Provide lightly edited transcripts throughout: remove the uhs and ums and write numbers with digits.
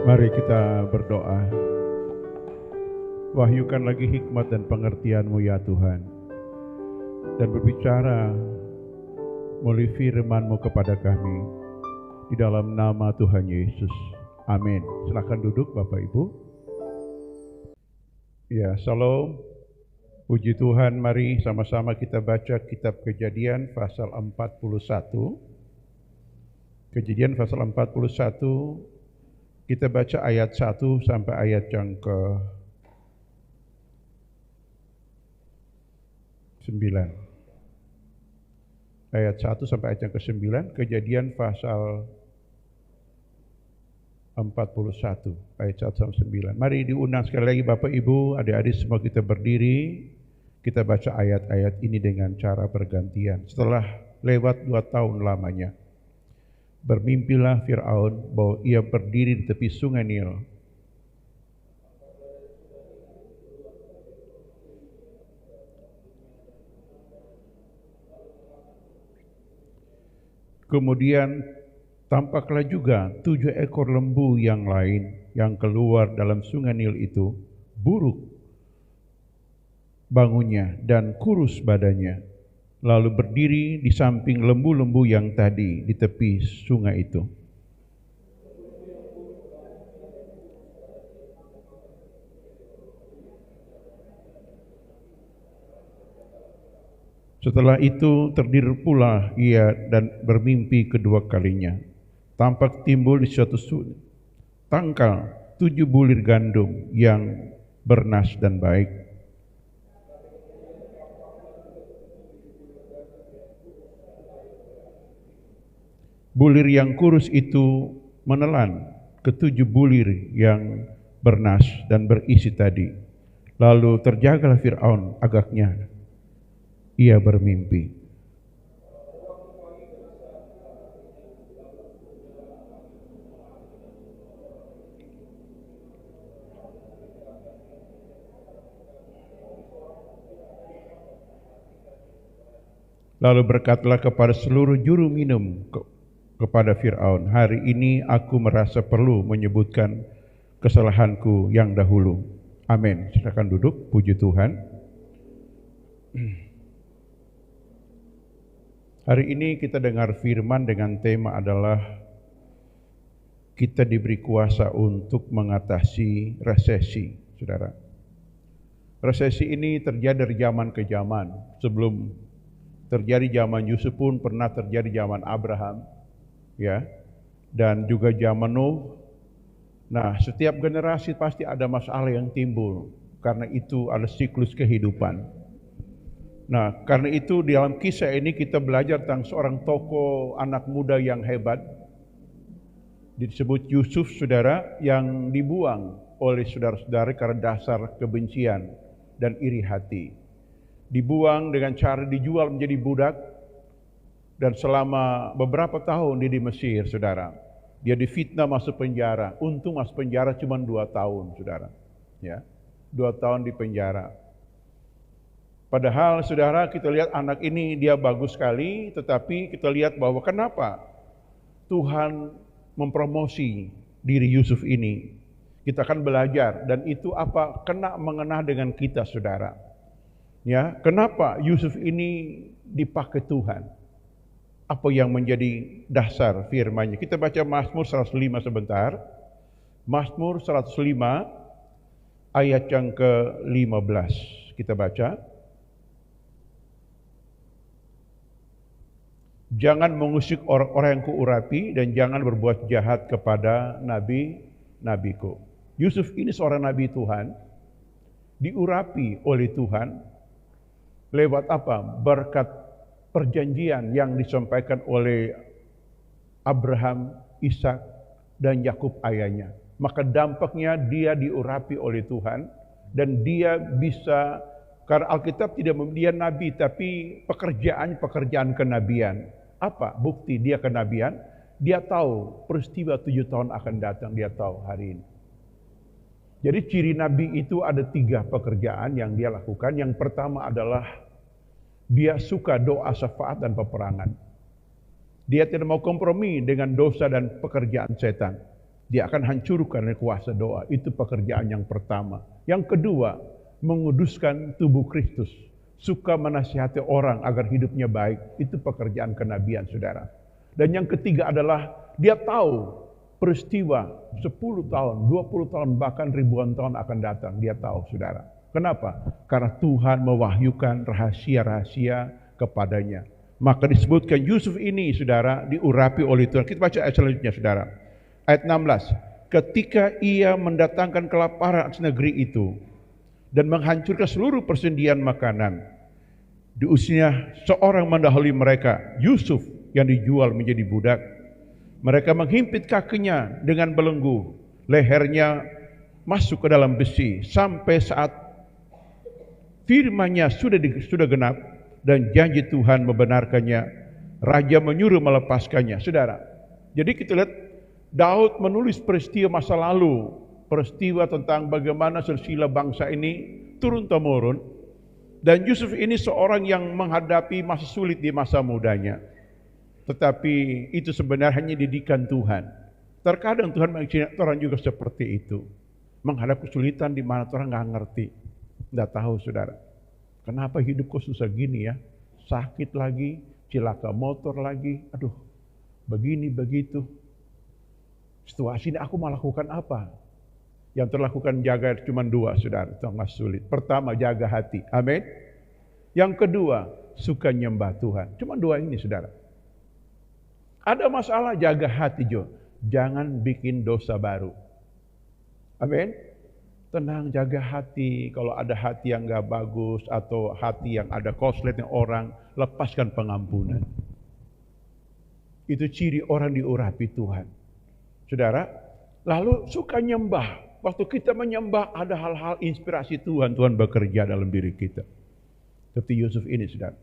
Mari kita berdoa. Wahyukan lagi hikmat dan pengertian-Mu ya Tuhan, dan berbicara melalui firman-Mu kepada kami di dalam nama Tuhan Yesus. Amin. Silakan duduk Bapak Ibu. Ya, Shalom. Puji Tuhan, mari sama-sama kita baca kitab Kejadian pasal 41. Kejadian pasal 41, kita baca ayat 1 sampai ayat yang ke-9. Ayat 1 sampai ayat yang ke-9, Kejadian pasal 41, ayat 1 sampai 9. Mari diundang sekali lagi Bapak Ibu, adik-adik semua kita berdiri. Kita baca ayat-ayat ini dengan cara bergantian. Setelah lewat 2 tahun lamanya, bermimpilah Fir'aun bahwa ia berdiri di tepi sungai Nil. Kemudian tampaklah juga 7 ekor lembu yang lain yang keluar dalam sungai Nil itu, buruk bangunnya dan kurus badannya, lalu berdiri di samping lembu-lembu yang tadi di tepi sungai itu. Setelah itu terdiri pula ia dan bermimpi kedua kalinya. Tampak timbul di suatu tangkal 7 bulir gandum yang bernas dan baik. Bulir yang kurus itu menelan ke-7 bulir yang bernas dan berisi tadi. Lalu terjagalah Fir'aun agaknya. Ia bermimpi. Lalu berkatalah kepada seluruh juru minum kepada Fir'aun, hari ini aku merasa perlu menyebutkan kesalahanku yang dahulu. Amin. Silakan duduk, puji Tuhan. Hari ini kita dengar firman dengan tema adalah kita diberi kuasa untuk mengatasi resesi, saudara. Resesi ini terjadi dari zaman ke zaman. Sebelum terjadi zaman Yusuf pun pernah terjadi zaman Abraham, ya, dan juga zaman Nuh. Nah, setiap generasi pasti ada masalah yang timbul, karena itu ada siklus kehidupan. Nah, karena itu di dalam kisah ini kita belajar tentang seorang tokoh anak muda yang hebat, disebut Yusuf, saudara, yang dibuang oleh saudara-saudara karena dasar kebencian dan iri hati. Dibuang dengan cara dijual menjadi budak, dan selama beberapa tahun dia di Mesir, saudara. Dia difitnah masuk penjara. Untung masuk penjara cuma 2 tahun, saudara. Ya, 2 tahun di penjara. Padahal, saudara, kita lihat anak ini dia bagus sekali, tetapi kita lihat bahwa kenapa Tuhan mempromosi diri Yusuf ini. Kita akan belajar, dan itu apa kena mengena dengan kita, saudara. Ya, kenapa Yusuf ini dipakai Tuhan? Apa yang menjadi dasar firman-Nya? Kita baca Mazmur 105 sebentar. Mazmur 105 ayat yang ke-15. Kita baca. Jangan mengusik orang-orang yang kuurapi dan jangan berbuat jahat kepada nabi-nabiku. Yusuf ini seorang nabi Tuhan, diurapi oleh Tuhan lewat apa? Berkat perjanjian yang disampaikan oleh Abraham, Ishak, dan Yakub ayahnya. Maka dampaknya dia diurapi oleh Tuhan, dan dia bisa, karena Alkitab tidak dia nabi, tapi pekerjaan kenabian. Apa bukti dia kenabian? Dia tahu peristiwa 7 tahun akan datang, dia tahu hari ini. Jadi ciri nabi itu ada 3 pekerjaan yang dia lakukan. Yang pertama adalah dia suka doa syafaat dan peperangan. Dia tidak mau kompromi dengan dosa dan pekerjaan setan. Dia akan hancurkan kuasa doa. Itu pekerjaan yang pertama. Yang kedua, menguduskan tubuh Kristus. Suka menasihati orang agar hidupnya baik. Itu pekerjaan kenabian, saudara. Dan yang ketiga adalah dia tahu peristiwa 10 tahun, 20 tahun, bahkan ribuan tahun akan datang. Dia tahu, saudara. Kenapa? Karena Tuhan mewahyukan rahasia-rahasia kepadanya. Maka disebutkan Yusuf ini, saudara, diurapi oleh Tuhan. Kita baca ayat selanjutnya, saudara. Ayat 16. Ketika ia mendatangkan kelaparan atas negeri itu dan menghancurkan seluruh persendian makanan, di usia seorang mendahului mereka, Yusuf yang dijual menjadi budak. Mereka menghimpit kakinya dengan belenggu, lehernya masuk ke dalam besi, sampai saat firman-Nya sudah genap dan janji Tuhan membenarkannya, raja menyuruh melepaskannya. Saudara, jadi kita lihat Daud menulis peristiwa masa lalu, peristiwa tentang bagaimana silsilah bangsa ini turun-temurun, dan Yusuf ini seorang yang menghadapi masa sulit di masa mudanya. Tetapi itu sebenarnya hanya didikan Tuhan. Terkadang Tuhan mengizinkan orang juga seperti itu, menghadapi kesulitan di mana orang nggak ngerti, nggak tahu, saudara. Kenapa hidup kok susah gini ya? Sakit lagi, cilaka motor lagi, aduh, begini begitu. Situasi ini aku melakukan apa? Yang terlakukan jaga cuma 2, saudara, itu yang sulit. Pertama, jaga hati, amin. Yang kedua, suka nyembah Tuhan. Cuma 2 ini, saudara. Ada masalah, jaga hati, Jo. Jangan bikin dosa baru. Amin. Tenang, jaga hati. Kalau ada hati yang gak bagus atau hati yang ada kosletnya orang, lepaskan pengampunan. Itu ciri orang diurapi Tuhan. Saudara, lalu suka nyembah. Waktu kita menyembah ada hal-hal inspirasi Tuhan. Tuhan bekerja dalam diri kita. Seperti Yusuf ini, saudara.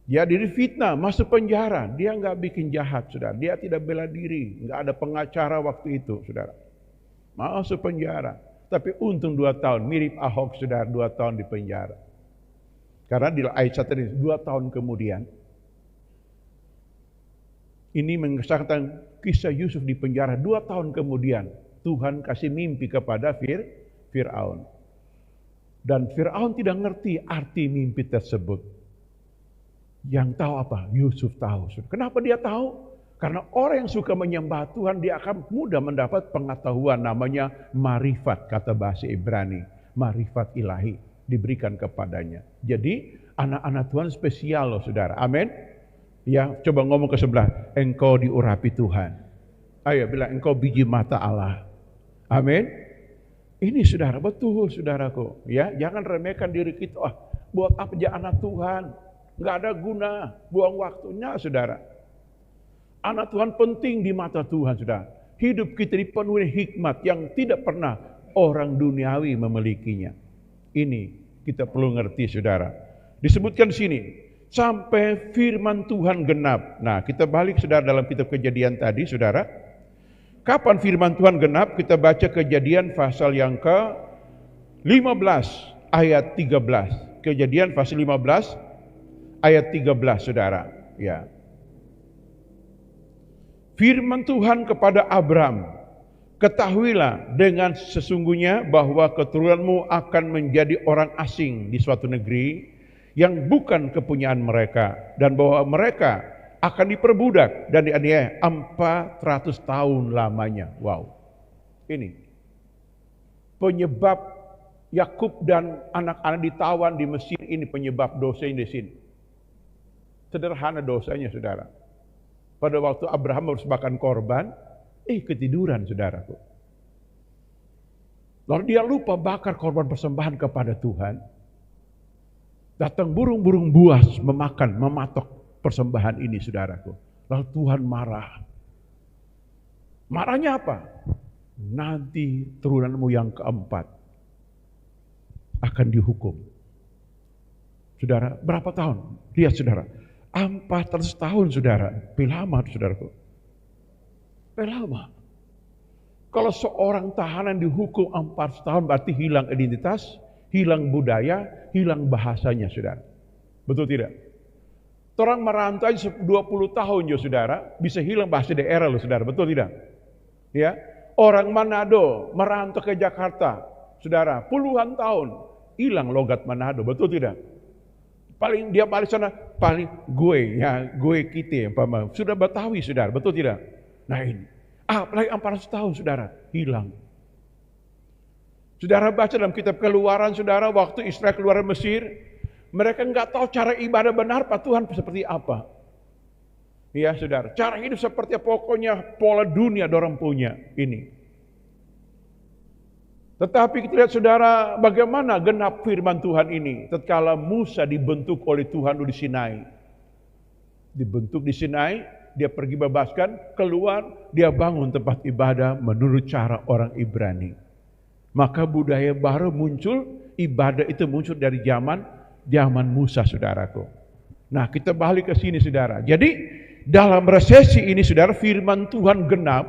Dia difitnah, masuk penjara. Dia nggak bikin jahat, saudara. Dia tidak bela diri. Nggak ada pengacara waktu itu, saudara. Masuk penjara. Tapi untung 2 tahun. Mirip Ahok, saudara. 2 tahun di penjara. Karena di ayat 1 ini, 2 tahun kemudian. Ini mengesahkan kisah Yusuf di penjara. 2 tahun kemudian Tuhan kasih mimpi kepada Fir'aun. Dan Fir'aun tidak ngerti arti mimpi tersebut. Yang tahu apa? Yusuf tahu. Kenapa dia tahu? Karena orang yang suka menyembah Tuhan, dia akan mudah mendapat pengetahuan, namanya marifat, kata bahasa Ibrani. Marifat ilahi diberikan kepadanya. Jadi anak-anak Tuhan spesial loh, saudara. Amin. Ya, coba ngomong ke sebelah, engkau diurapi Tuhan. Ayo bilang, engkau biji mata Allah. Amin. Ini, saudara, betul, saudaraku. Ya, jangan remehkan diri kita. Buat apa jadi anak Tuhan? Nggak ada guna, buang waktunya, saudara. Anak Tuhan penting di mata Tuhan, saudara. Hidup kita dipenuhi hikmat yang tidak pernah orang duniawi memilikinya. Ini kita perlu ngerti, saudara. Disebutkan di sini, sampai firman Tuhan genap. Nah, kita balik, saudara, dalam kitab Kejadian tadi, saudara. Kapan firman Tuhan genap? Kita baca Kejadian pasal yang ke-15 ayat 13. Kejadian pasal 15 ayat 13, saudara. Ya. Firman Tuhan kepada Abram, ketahuilah dengan sesungguhnya bahwa keturunanmu akan menjadi orang asing di suatu negeri yang bukan kepunyaan mereka, dan bahwa mereka akan diperbudak dan dianiaya 400 tahun lamanya. Wow. Ini penyebab Yakub dan anak-anak ditawan di Mesir, ini penyebab dosanya di sini. Sederhana dosanya, saudara. Pada waktu Abraham mempersembahkan korban, ketiduran, saudaraku. Lalu dia lupa bakar korban persembahan kepada Tuhan. Datang burung-burung buas mematok persembahan ini, saudaraku. Lalu Tuhan marah. Marahnya apa? Nanti turunanmu yang keempat akan dihukum. Saudara, berapa tahun? Lihat, saudara. 400 tahun, saudara. Lama, saudaraku. Lama. Kalau seorang tahanan dihukum 400 tahun, berarti hilang identitas, hilang budaya, hilang bahasanya, saudara. Betul tidak? Orang merantau 20 tahun, ya saudara, bisa hilang bahasa daerah loh, saudara. Betul tidak? Ya, orang Manado merantau ke Jakarta, saudara, puluhan tahun hilang logat Manado, betul tidak? Paling dia balik sana, paling gue kita yang paham. Sudah Betawi, saudara, betul tidak? Nah ini, apalagi 400 tahun, saudara, hilang. Saudara baca dalam kitab Keluaran, saudara, waktu Israel keluar Mesir, mereka nggak tahu cara ibadah benar Pak Tuhan seperti apa. Ya saudara, cara hidup seperti pokoknya pola dunia dorang punya ini. Tetapi kita lihat saudara, bagaimana genap firman Tuhan ini tatkala Musa dibentuk oleh Tuhan di Sinai. Dibentuk di Sinai, dia pergi bebaskan, keluar, dia bangun tempat ibadah menurut cara orang Ibrani. Maka budaya baru muncul, ibadah itu muncul dari zaman Musa, saudaraku. Nah, kita balik ke sini, saudara. Jadi dalam resesi ini, saudara, firman Tuhan genap.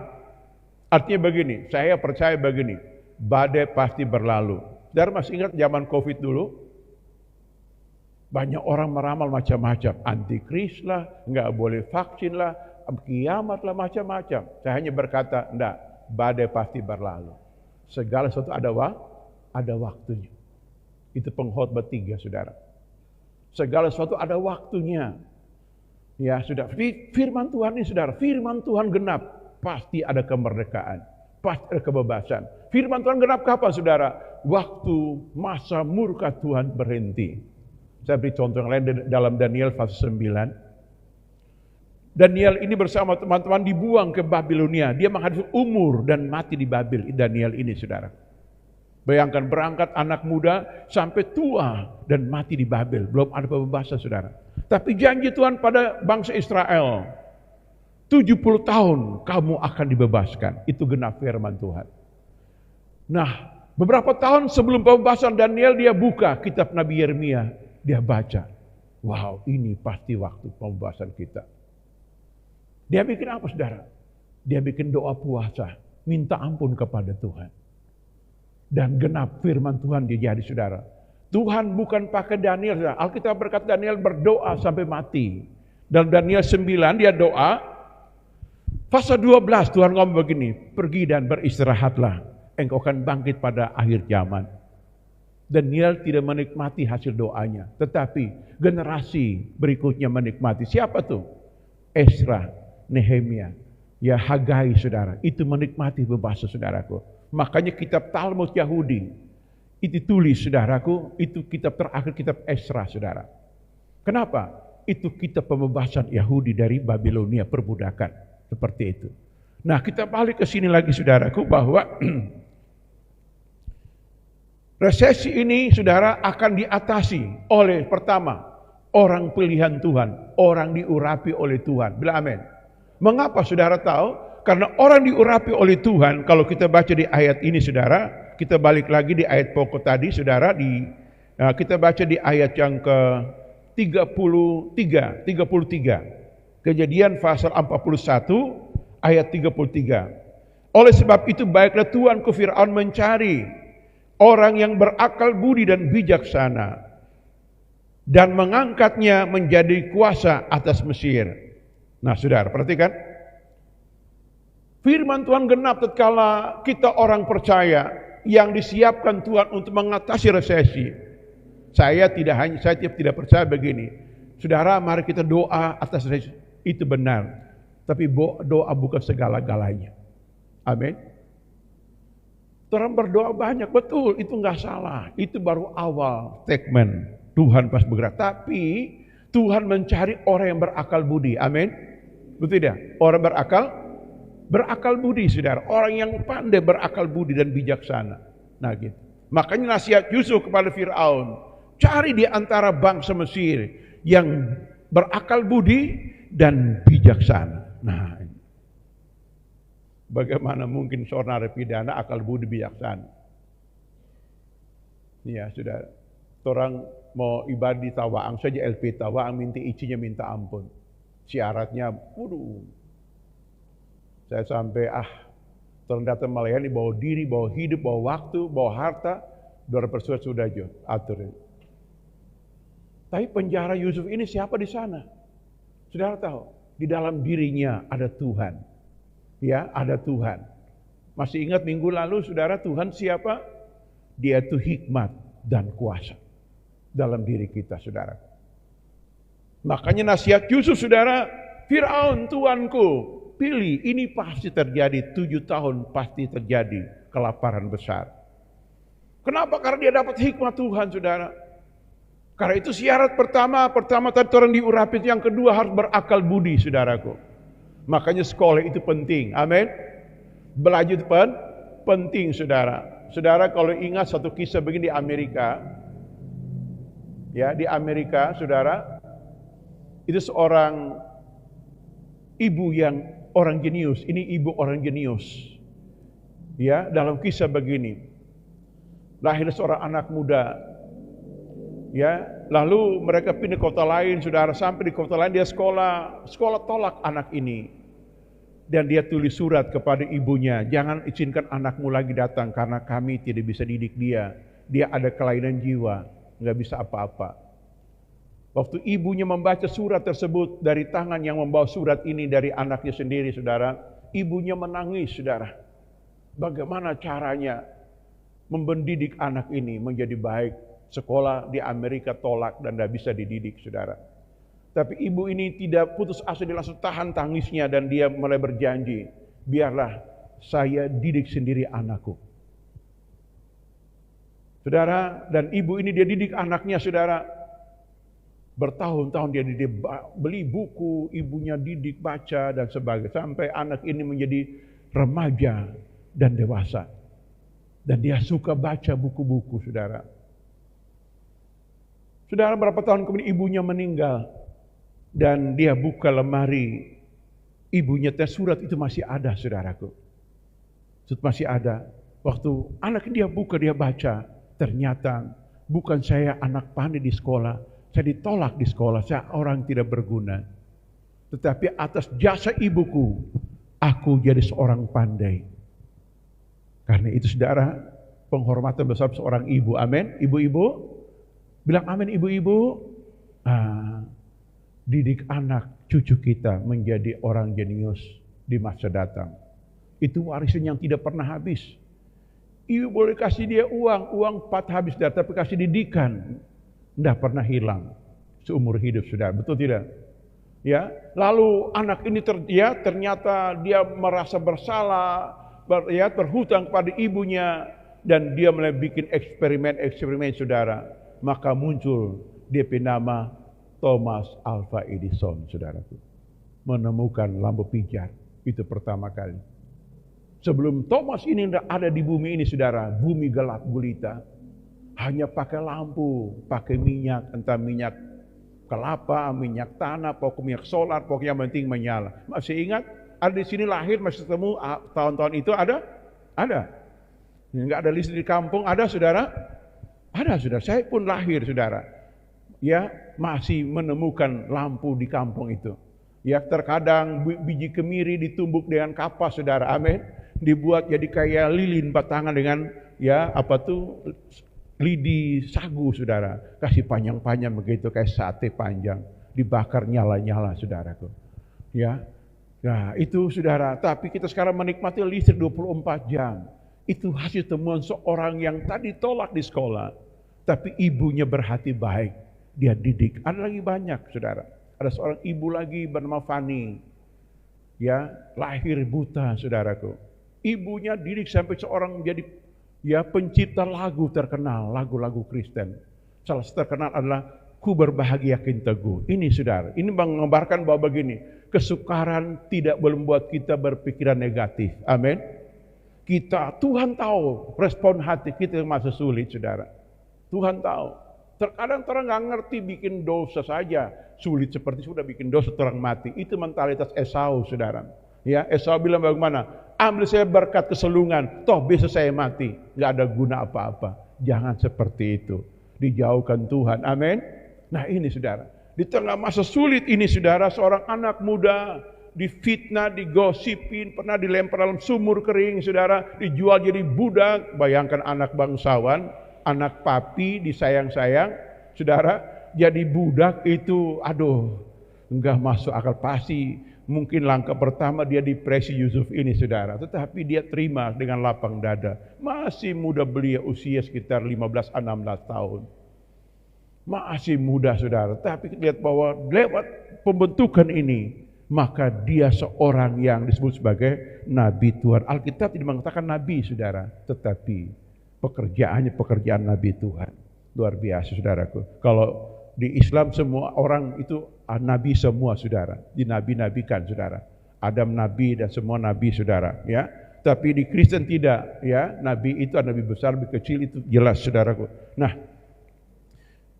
Artinya begini, saya percaya begini, badai pasti berlalu. Saudara masih ingat zaman COVID dulu? Banyak orang meramal macam-macam, antikris lah, nggak boleh vaksin lah, kiamat lah, macam-macam. Saya hanya berkata, enggak, badai pasti berlalu. Segala sesuatu ada waktunya. Itu pengkhotbah 3, saudara. Segala sesuatu ada waktunya. Ya sudah, firman Tuhan ini, saudara, firman Tuhan genap, pasti ada kemerdekaan, pasti ada kebebasan. Firman Tuhan genap kapan, saudara? Waktu masa murka Tuhan berhenti. Saya beri contoh yang lain dalam Daniel pasal 9. Daniel ini bersama teman-teman dibuang ke Babilonia. Dia menghadapi umur dan mati di Babil. Daniel ini, saudara. Bayangkan berangkat anak muda sampai tua dan mati di Babel. Belum ada pembebasan, saudara. Tapi janji Tuhan pada bangsa Israel, 70 tahun kamu akan dibebaskan. Itu genap firman Tuhan. Nah, beberapa tahun sebelum pembebasan Daniel, dia buka kitab Nabi Yeremia. Dia baca. Wow, ini pasti waktu pembebasan kita. Dia bikin apa, saudara? Dia bikin doa puasa, minta ampun kepada Tuhan. Dan genap firman Tuhan dia jadi, saudara. Tuhan bukan pakai Daniel, saudara. Alkitab berkata Daniel berdoa sampai mati. Dalam Daniel 9 dia doa. Pasal 12 Tuhan ngomong begini, pergi dan beristirahatlah, engkau akan bangkit pada akhir zaman. Daniel tidak menikmati hasil doanya, tetapi generasi berikutnya menikmati. Siapa tuh? Ezra, Nehemia, ya Hagai, saudara. Itu menikmati berbahasa, saudaraku. Makanya kitab Talmud Yahudi itu tulis, saudaraku, itu kitab terakhir, kitab Ezra, saudara. Kenapa? Itu kitab pembebasan Yahudi dari Babilonia, perbudakan, seperti itu. Nah, kita balik ke sini lagi, saudaraku, bahwa resesi ini, saudara, akan diatasi oleh, pertama, orang pilihan Tuhan, orang diurapi oleh Tuhan. Bila amin. Mengapa saudara tahu? Karena orang diurapi oleh Tuhan. Kalau kita baca di ayat ini, saudara, kita balik lagi di ayat pokok tadi, saudara, kita baca di ayat yang ke-33. Kejadian pasal 41 ayat 33. Oleh sebab itu baiklah Tuhan ke Firaun mencari orang yang berakal budi dan bijaksana dan mengangkatnya menjadi kuasa atas Mesir. Nah, saudara, perhatikan. Firman Tuhan genap tatkala kita orang percaya yang disiapkan Tuhan untuk mengatasi resesi. Saya tidak percaya begini. Saudara, mari kita doa atas resesi. Itu benar. Tapi doa bukan segala-galanya. Amin. Orang berdoa banyak, betul, itu enggak salah. Itu baru awal statement. Tuhan pas bergerak. Tapi Tuhan mencari orang yang berakal budi. Amin. Betul tidak? Orang berakal budi, saudara. Orang yang pandai berakal budi dan bijaksana. Nah gitu. Makanya nasihat Yusuf kepada Firaun, cari di antara bangsa Mesir yang berakal budi dan bijaksana. Nah, bagaimana mungkin seorang narapidana akal budi bijaksana? Ya, saudara. Orang mau ibadah di Tawaang saja, LP Tawaang minta izinnya minta ampun. Syaratnya, saya sampai orang datang melayani, bawa diri, bawa hidup, bawa waktu, bawa harta, 200% sudah atur. Tapi penjara Yusuf ini siapa di sana? Saudara tahu, di dalam dirinya ada Tuhan. Ya, ada Tuhan. Masih ingat minggu lalu saudara, Tuhan siapa? Dia itu hikmat dan kuasa dalam diri kita saudara. Makanya nasihat Yusuf saudara, Firaun tuanku, pilih, ini pasti terjadi, 7 tahun pasti terjadi kelaparan besar. Kenapa? Karena dia dapat hikmat Tuhan saudara. Karena itu syarat pertama tadi orang diurapi, yang kedua harus berakal budi saudaraku. Makanya sekolah itu penting, amin. Belajar itu penting saudara. Saudara kalau ingat satu kisah begini di Amerika, ya di Amerika saudara, itu seorang ibu yang orang jenius. Ini ibu orang jenius. Ya, dalam kisah begini, lahir seorang anak muda. Ya, lalu mereka pindah kota lain, saudara. Sampai di kota lain dia sekolah tolak anak ini. Dan dia tulis surat kepada ibunya, jangan izinkan anakmu lagi datang karena kami tidak bisa didik dia. Dia ada kelainan jiwa, nggak bisa apa-apa. Waktu ibunya membaca surat tersebut dari tangan yang membawa surat ini dari anaknya sendiri, saudara, ibunya menangis, saudara. Bagaimana caranya mendidik anak ini menjadi baik? Sekolah di Amerika tolak dan tidak bisa dididik, saudara. Tapi ibu ini tidak putus asa, dia langsung tahan tangisnya dan dia mulai berjanji, biarlah saya didik sendiri anakku. Saudara, dan ibu ini dia didik anaknya, saudara. Bertahun-tahun dia didik, beli buku, ibunya didik, baca dan sebagainya. Sampai anak ini menjadi remaja dan dewasa. Dan dia suka baca buku-buku, saudara. Saudara, berapa tahun kemudian ibunya meninggal. Dan dia buka lemari, ibunya tes surat itu masih ada, saudaraku. Surat masih ada. Waktu anak dia buka, dia baca, ternyata bukan saya anak pandai di sekolah, saya ditolak di sekolah, saya orang tidak berguna. Tetapi atas jasa ibuku, aku jadi seorang pandai. Karena itu saudara, penghormatan besar seorang ibu, amin. Ibu-ibu, bilang amin ibu-ibu. Didik anak cucu kita menjadi orang jenius di masa datang. Itu warisan yang tidak pernah habis. Ibu boleh kasih dia uang 4 habis dah, tapi kasih didikan tidak pernah hilang seumur hidup, saudara. Betul tidak? Ya, lalu anak ini ternyata dia merasa bersalah, berhutang pada ibunya, dan dia mulai bikin eksperimen, saudara. Maka muncul DP nama Thomas Alva Edison, saudaraku. Menemukan lampu pijar, itu pertama kali. Sebelum Thomas ini ada di bumi ini, saudara, bumi gelap gulita. Hanya pakai lampu, pakai minyak, entah minyak kelapa, minyak tanah, pokok minyak solar, pokoknya yang penting menyala. Masih ingat? Ada di sini lahir, masih ketemu tahun-tahun itu ada? Ada. Enggak ada listrik di kampung, ada saudara? Ada saudara, saya pun lahir saudara. Ya, masih menemukan lampu di kampung itu. Ya, terkadang biji kemiri ditumbuk dengan kapas, saudara, amin. Dibuat jadi kayak lilin batangan dengan lidi sagu, saudara. Kasih panjang-panjang begitu kayak sate panjang, dibakar nyala-nyala, saudaraku. Ya, nah itu saudara. Tapi kita sekarang menikmati listrik 24 jam. Itu hasil temuan seorang yang tadi tolak di sekolah, tapi ibunya berhati baik. Dia didik. Ada lagi banyak, saudara. Ada seorang ibu lagi bernama Fani. Ya, lahir buta, saudaraku. Ibunya didik sampai seorang menjadi pencipta lagu terkenal, lagu-lagu Kristen. Salah satu terkenal adalah Ku Berbahagia Yakin Teguh. Ini saudara, ini mengembarkan bahwa begini, kesukaran tidak boleh membuat kita berpikiran negatif. Amin. Tuhan tahu respon hati kita yang masih sulit, saudara. Tuhan tahu. Terkadang orang nggak ngerti bikin dosa saja sulit seperti sudah bikin dosa orang mati. Itu mentalitas Esau, saudara. Ya, Esau bilang bagaimana? Ambil saya berkat keselungan, toh besok saya mati, nggak ada guna apa-apa. Jangan seperti itu. Dijauhkan Tuhan, amin. Nah ini saudara, di tengah masa sulit ini saudara, seorang anak muda difitnah, digosipin, pernah dilempar dalam sumur kering, saudara, dijual jadi budak. Bayangkan anak bangsawan, anak papi disayang-sayang, saudara, jadi budak itu, aduh, enggak masuk akal. Pasti Mungkin langkah pertama dia depresi Yusuf ini saudara, tetapi dia terima dengan lapang dada. Masih muda beliau, usia sekitar 15-16 tahun. Masih muda saudara, tapi lihat bahwa lewat pembentukan ini, maka dia seorang yang disebut sebagai Nabi Tuhan. Alkitab tidak mengatakan Nabi saudara, tetapi pekerjaannya pekerjaan Nabi Tuhan. Luar biasa saudaraku. Kalau di Islam semua orang itu nabi semua saudara, dinabi-nabikan saudara. Adam nabi dan semua nabi saudara, ya. Tapi di Kristen tidak, ya. Nabi itu ada nabi besar, nabi kecil, itu jelas saudaraku. Nah,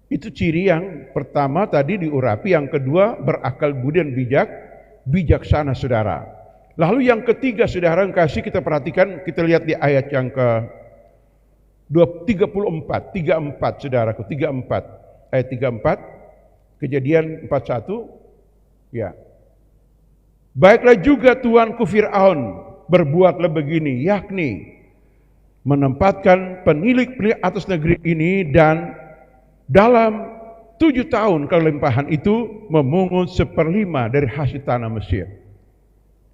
itu ciri yang pertama tadi diurapi, yang kedua berakal budi dan bijaksana saudara. Lalu yang ketiga saudara yang kasih kita perhatikan, kita lihat di ayat yang ke 34 saudaraku, 34 ayat 34, Kejadian 41, ya. Baiklah juga tuanku Fir'aun berbuatlah begini, yakni menempatkan penilik atas negeri ini, dan dalam 7 tahun kelimpahan itu memungut 1/5 dari hasil tanah Mesir.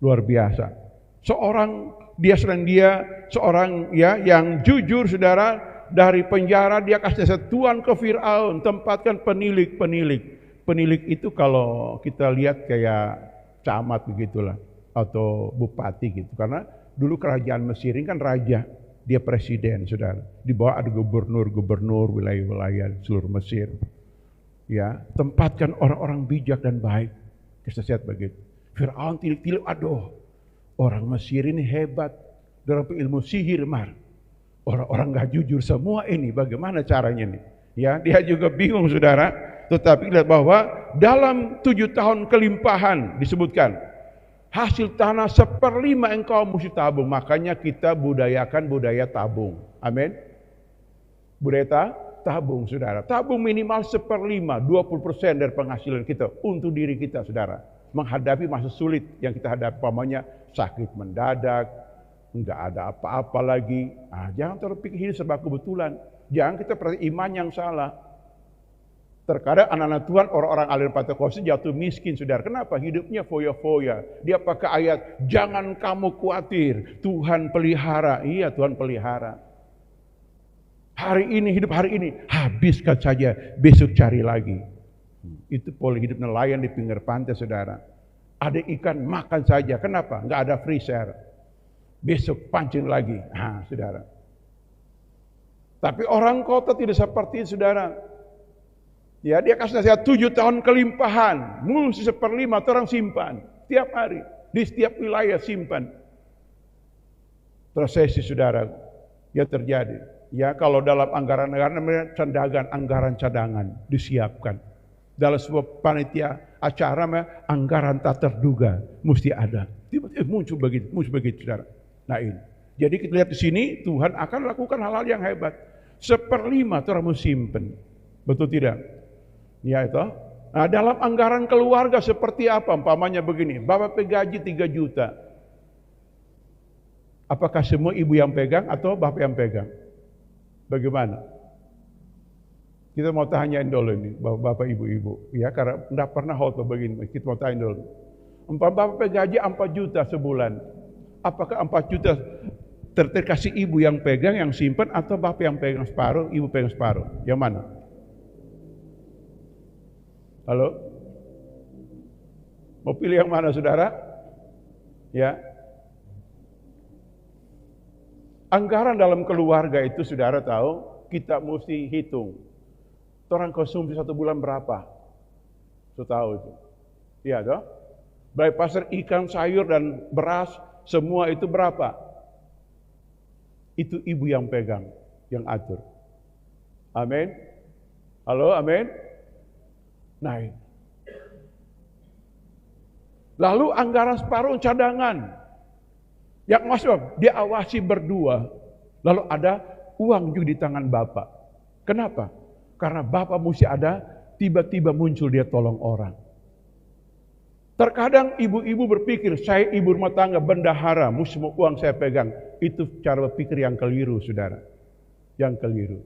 Luar biasa. Seorang ya yang jujur saudara, dari penjara dia kasih tuan ke Fir'aun, tempatkan penilik. Penilik itu kalau kita lihat kayak camat begitulah, atau bupati gitu. Karena dulu kerajaan Mesir ini kan raja, dia presiden saudara. Di bawah ada gubernur wilayah-wilayah seluruh Mesir. Ya, tempatkan orang-orang bijak dan baik. Kita lihat begitu. Fir'aun tilik-tilik, aduh, orang Mesir ini hebat dalam ilmu sihir, orang-orang gak jujur semua ini, bagaimana caranya nih? Ya, dia juga bingung saudara. Tetapi lihat bahwa dalam 7 tahun kelimpahan disebutkan hasil tanah 1/5 engkau mesti tabung. Makanya kita budayakan budaya tabung. Amin. Budaya tabung saudara. Tabung minimal 1/5, 20% dari penghasilan kita untuk diri kita saudara. Menghadapi masa sulit yang kita hadapi, pamannya sakit mendadak, enggak ada apa-apa lagi. Jangan terpikir hidup serba kebetulan. Jangan kita perhati iman yang salah. Terkadang anak-anak Tuhan, orang-orang aliran Pentakosta jatuh miskin saudara. Kenapa? Hidupnya foya-foya. Dia pakai ayat, jangan kamu khawatir, Tuhan pelihara. Iya, Tuhan pelihara. Hari ini, hidup hari ini, habiskan saja, besok cari lagi. Itu pola hidup nelayan di pinggir pantai saudara. Ada ikan, makan saja. Kenapa? Enggak ada freezer. Besok pancing lagi. Saudara. Tapi orang kota tidak seperti itu saudara. Ya, dia kasih nasihat 7 tahun kelimpahan. Mesti 1/5 orang simpan. Tiap hari. Di setiap wilayah simpan. Prosesi saudara. Ya terjadi. Ya, kalau dalam anggaran-anggaran candagan, anggaran cadangan disiapkan. Dalam sebuah panitia acara, anggaran tak terduga mesti ada. Tiba-tiba muncul begitu saudara. Nah ini. Jadi kita lihat di sini Tuhan akan lakukan hal-hal yang hebat. 1/5 orang mau simpen. Betul tidak? Ya itu. Nah, dalam anggaran keluarga seperti apa? Umpamanya begini, bapak gaji 3 juta. Apakah semua ibu yang pegang atau bapak yang pegang? Bagaimana? Kita mau tanyain dulu ini, bapak ibu-ibu, ya, karena tidak pernah hot begini. Kita mau tanya dulu. Bapak gaji 4 juta sebulan. Apakah 4 juta terkasih ibu yang pegang, yang simpan, atau bapak yang pegang separuh, ibu pegang separuh? Yang mana? Halo? Mau pilih yang mana saudara? Ya. Anggaran dalam keluarga itu saudara tahu, kita mesti hitung. Orang konsumsi 1 bulan berapa? Saya tahu itu. Iya toh? Baik pasar ikan, sayur dan beras, semua itu berapa? Itu ibu yang pegang, yang atur. Amin. Halo, amin. Nah, lalu anggaran separuh cadangan. Yang maksud dia awasi berdua. Lalu ada uang juga di tangan bapak. Kenapa? Karena bapak mesti ada, tiba-tiba muncul dia tolong orang. Terkadang ibu-ibu berpikir, saya ibu rumah tangga, bendahara, mesti semua uang saya pegang. Itu cara berpikir yang keliru, saudara. Yang keliru.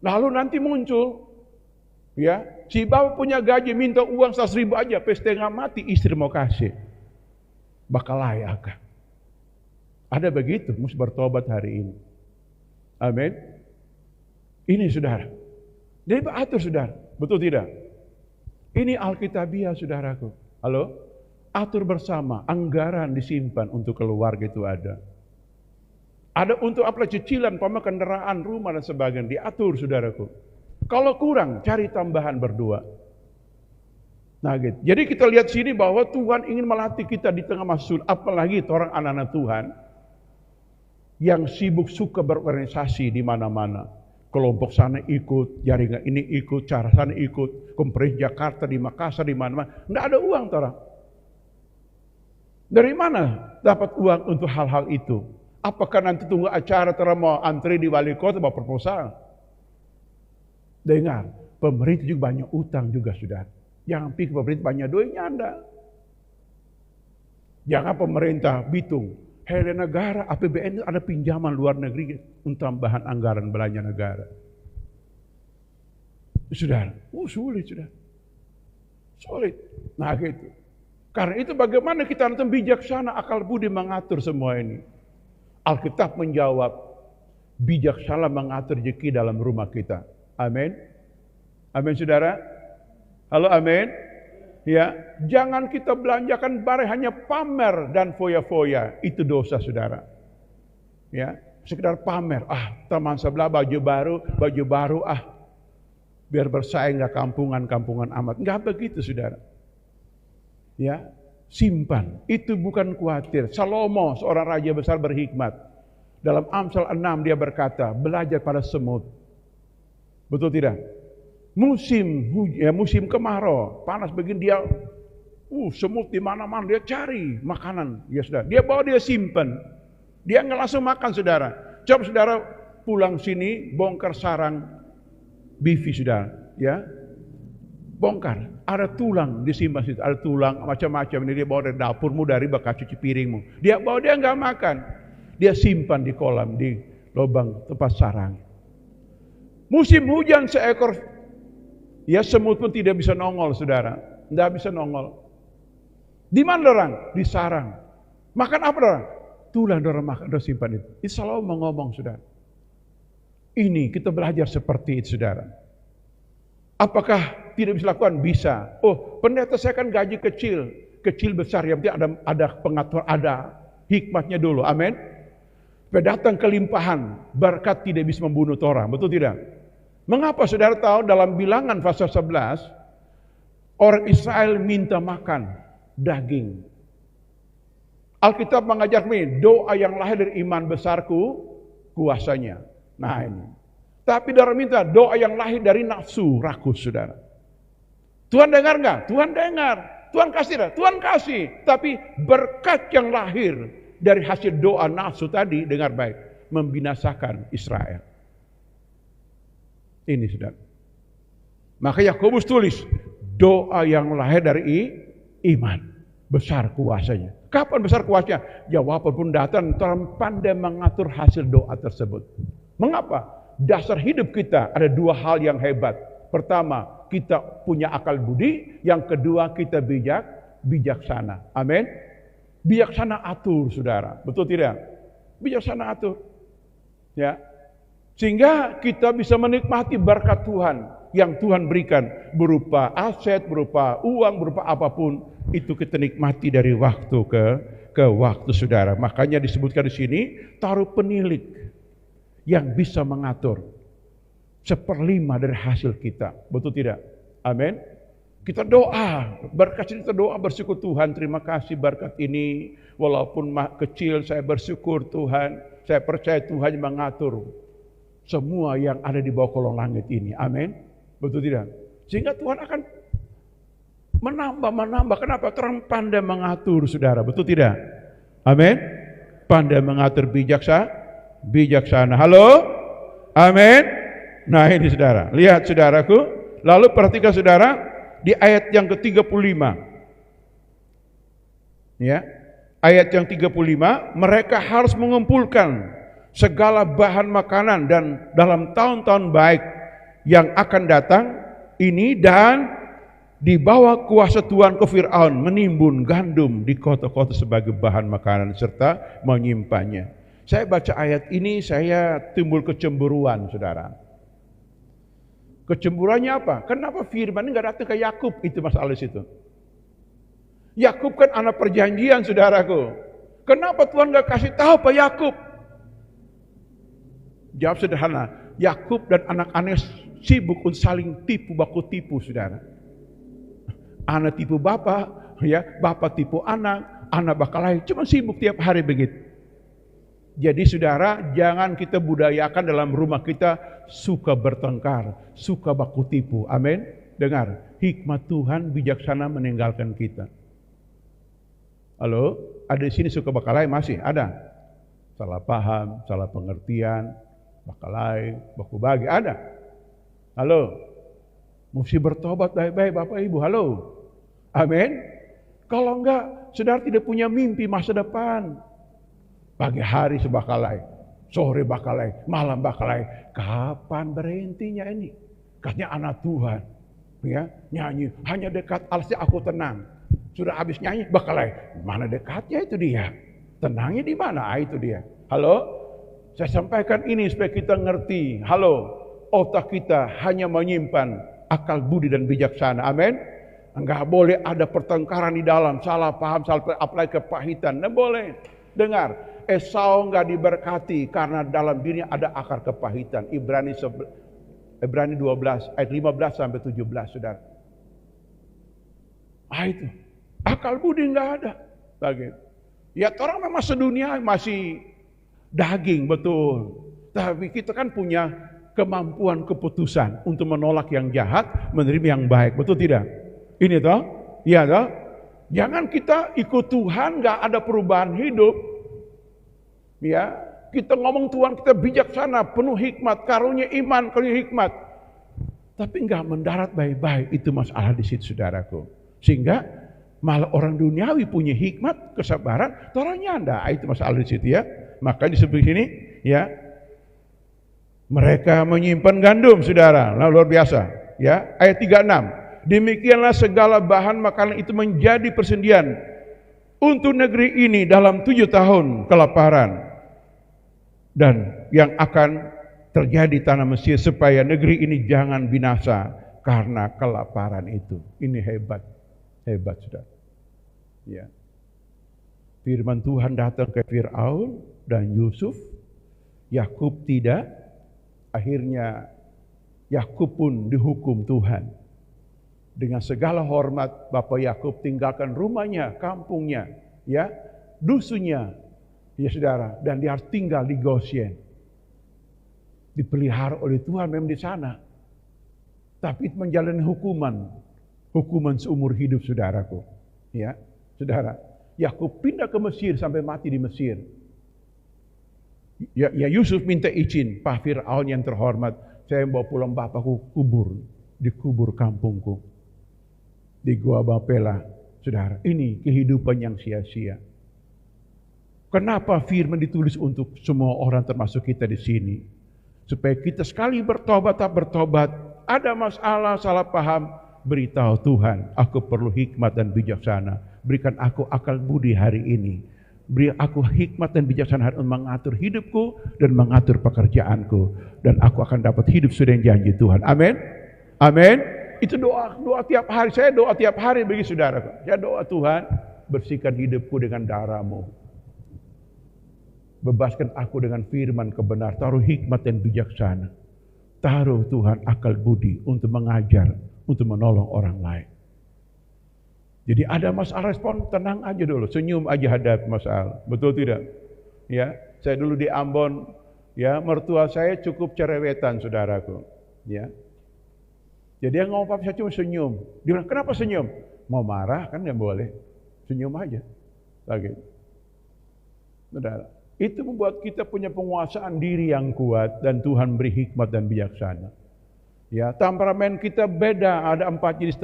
Lalu nanti muncul, Ya, si bapak punya gaji minta uang 100.000 aja, setengah mati istri mau kasih. Bakal layak kan? Ada begitu, mesti bertobat hari ini. Amin. Ini saudara. Jadi atur saudara, betul tidak? Ini Alkitabiah saudaraku. Halo? Atur bersama, anggaran disimpan untuk keluarga itu ada. Ada untuk apa cicilan, kendaraan, rumah dan sebagainya, diatur saudaraku. Kalau kurang, cari tambahan berdua. Nah gitu. Jadi kita lihat sini bahwa Tuhan ingin melatih kita di tengah masul, apalagi orang anak-anak Tuhan yang sibuk suka berorganisasi di mana-mana. Kelompok sana ikut, jaringan ini ikut, cara sana ikut, konferensi Jakarta, di Makassar, di mana-mana. Nggak ada uang, orang. Dari mana dapat uang untuk hal-hal itu? Apakah nanti tunggu acara mau antri di wali kota bawa proposal? Dengar, pemerintah juga banyak utang juga sudah. Jangan pikir pemerintah banyak duitnya Anda. Jangan pemerintah bitung. Hei negara, APBN itu ada pinjaman luar negeri untuk tambahan anggaran belanja negara. Sudah, sulit sudah. Sulit. Nah gitu. Karena itu bagaimana kita nanti bijaksana akal budi mengatur semua ini. Alkitab menjawab, bijaksana mengatur rezeki dalam rumah kita. Amin. Amin saudara. Halo amin. Ya, jangan kita belanjakan barang hanya pamer dan foya-foya, itu dosa saudara. Ya, sekedar pamer, teman sebelah baju baru, biar bersaing nggak kampungan amat. Nggak begitu saudara. Ya, simpan, itu bukan khawatir. Salomo, seorang raja besar berhikmat. Dalam Amsal 6 dia berkata, belajar pada semut. Betul tidak? Musim kemarau, panas begini dia, semut di mana-mana dia cari makanan, ya sudah. Dia bawa dia simpan, dia nggak langsung makan saudara. Coba saudara pulang sini bongkar sarang bifi saudara, ya, bongkar. Ada tulang disimpan situ, ada tulang macam-macam ini dia bawa dari dapurmu, dari bekas cuci piringmu. Dia bawa dia nggak makan, dia simpan di kolam di lubang tempat sarang. Musim hujan seekor semut pun tidak bisa nongol, saudara. Tidak bisa nongol. Di mana orang? Di sarang. Makan apa orang? Tulang orang makan, orang simpan itu. Itu selalu ngomong, saudara. Ini kita belajar seperti itu, saudara. Apakah tidak bisa lakukan? Bisa. Pendeta saya kan gaji kecil. Kecil besar, yang penting ada pengatur, ada hikmatnya dulu. Amin. Datang kelimpahan, berkat tidak bisa membunuh orang. Betul tidak? Mengapa saudara tahu dalam Bilangan pasal 11 orang Israel minta makan daging. Alkitab mengajar kami doa yang lahir dari iman besarku kuasanya. Nah ini. Tapi saudara minta doa yang lahir dari nafsu rakus saudara. Tuhan dengar nggak? Tuhan dengar. Tuhan kasih nggak? Tuhan kasih. Tapi berkat yang lahir dari hasil doa nafsu tadi, dengar baik, membinasakan Israel. Ini saudara. Maka Yakobus tulis, doa yang lahir dari iman, besar kuasanya. Kapan besar kuasanya? Jawaban pun datang, Tuhan pandai mengatur hasil doa tersebut. Mengapa? Dasar hidup kita ada dua hal yang hebat. Pertama, kita punya akal budi. Yang kedua, kita bijaksana. Amin. Bijaksana atur, saudara. Betul tidak? Bijaksana atur. Ya. Sehingga kita bisa menikmati berkat Tuhan yang Tuhan berikan berupa aset, berupa uang, berupa apapun, itu kita nikmati dari waktu ke waktu saudara. Makanya disebutkan di sini taruh penilik yang bisa mengatur 1/5 dari hasil kita. Betul tidak? Amin. Kita doa, berkat ini kita doa bersyukur Tuhan, terima kasih berkat ini walaupun kecil saya bersyukur Tuhan, saya percaya Tuhan yang mengatur semua yang ada di bawah kolong langit ini. Amin. Betul tidak? Sehingga Tuhan akan menambah. Kenapa? Tuhan pandai mengatur, saudara. Betul tidak? Amin. Pandai mengatur bijaksana. Halo? Amin. Nah ini saudara. Lihat saudaraku. Lalu perhatikan saudara. Di ayat yang ke-35. Ya. Ayat yang 35. Mereka harus mengumpulkan segala bahan makanan dan dalam tahun-tahun baik yang akan datang ini dan dibawa kuasa Tuhan ke Fir'aun menimbun gandum di kota-kota sebagai bahan makanan serta menyimpannya. Saya baca ayat ini, saya timbul kecemburuan, saudara. Kecemburuannya apa? Kenapa firman ini nggak datang ke Yakub? Itu masalah situ. Yakub kan anak perjanjian, saudaraku. Kenapa Tuhan nggak kasih tahu Pak Yakub? Jawab sederhana, Yakub dan anak-anaknya sibuk untuk saling tipu baku tipu, saudara. Anak tipu bapak, ya, bapak tipu anak bakal lain, cuma sibuk tiap hari begitu. Jadi saudara, jangan kita budayakan dalam rumah kita suka bertengkar, suka baku tipu. Amin. Dengar, hikmat Tuhan bijaksana meninggalkan kita. Halo, ada di sini suka bakalai masih ada? Salah paham, salah pengertian, bakalai, baku bagi ada. Halo, mesti bertobat baik-baik Bapak Ibu. Halo, amin. Kalau enggak, saudara tidak punya mimpi masa depan. Pagi hari sebakalai, sore bakalai, malam bakalai. Kapan berhentinya ini? Katanya anak Tuhan, ya nyanyi hanya dekat alasnya aku tenang. Sudah habis nyanyi bakalai, mana dekatnya itu dia? Tenangnya di mana? Itu dia. Halo, saya sampaikan ini supaya kita ngerti. Halo, otak kita hanya menyimpan akal budi dan bijaksana. Amin. Enggak boleh ada pertengkaran di dalam, salah paham, salah apalagi kepahitan. Enggak boleh. Dengar, Esau enggak diberkati karena dalam dirinya ada akar kepahitan. Ibrani 12 ayat 15 sampai 17, saudara. Itu. Akal budi enggak ada. Begitu. Ya, orang memang sedunia masih daging, betul. Tapi kita kan punya kemampuan keputusan untuk menolak yang jahat, menerima yang baik, betul tidak? Ini toh, iya toh. Jangan kita ikut Tuhan, nggak ada perubahan hidup. Ya, kita ngomong Tuhan kita bijaksana, penuh hikmat, karunia iman, karunia hikmat, tapi nggak mendarat baik-baik. Itu masalah di situ, saudaraku. Sehingga malah orang duniawi punya hikmat, kesabaran, orangnya anda. Itu masalah di situ ya. Maka disebut sini, ya. Mereka menyimpan gandum, saudara. Nah, luar biasa. Ya, ayat 36. Demikianlah segala bahan makanan itu menjadi persendian untuk negeri ini dalam 7 tahun kelaparan. Dan yang akan terjadi tanah Mesir supaya negeri ini jangan binasa karena kelaparan itu. Ini hebat. Hebat, saudara. Ya. Firman Tuhan datang ke Fir'aun dan Yusuf. Yakub tidak. Akhirnya Yakub pun dihukum Tuhan. Dengan segala hormat, Bapak Yakub tinggalkan rumahnya, kampungnya, ya, dusunnya, ya saudara, dan dia harus tinggal di Goshen. Dipelihara oleh Tuhan memang di sana. Tapi menjalani hukuman seumur hidup, saudaraku. Ya, saudara, Yakub pindah ke Mesir sampai mati di Mesir. Ya Yusuf minta izin, Pak Fir'aun yang terhormat, saya bawa pulang bapakku dikubur kampungku. Di Gua Bapela, saudara. Ini kehidupan yang sia-sia. Kenapa firman ditulis untuk semua orang termasuk kita di sini? Supaya kita sekali bertobat, tak bertobat, ada masalah, salah paham, beritahu Tuhan, aku perlu hikmat dan bijaksana. Berikan aku akal budi hari ini. Beri aku hikmat dan bijaksana untuk mengatur hidupku dan mengatur pekerjaanku. Dan aku akan dapat hidup sudah yang janji Tuhan. Amin. Amin. Itu doa tiap hari. Saya doa tiap hari bagi saudara. Saya doa Tuhan, bersihkan hidupku dengan darah-Mu. Bebaskan aku dengan firman kebenar. Taruh hikmat dan bijaksana. Taruh Tuhan akal budi untuk mengajar, untuk menolong orang lain. Jadi ada masalah respon, tenang aja dulu, senyum aja hadapi masalah. Betul tidak? Ya, saya dulu di Ambon, ya, mertua saya cukup cerewetan, saudaraku. Ya. Jadi yang ngomong apa saya cuma senyum. Dia bilang, kenapa senyum? Mau marah kan nggak boleh. Senyum aja. Lagi. Saudara, itu membuat kita punya penguasaan diri yang kuat dan Tuhan beri hikmat dan bijaksana. Ya, temperamen kita beda, ada 4 jenis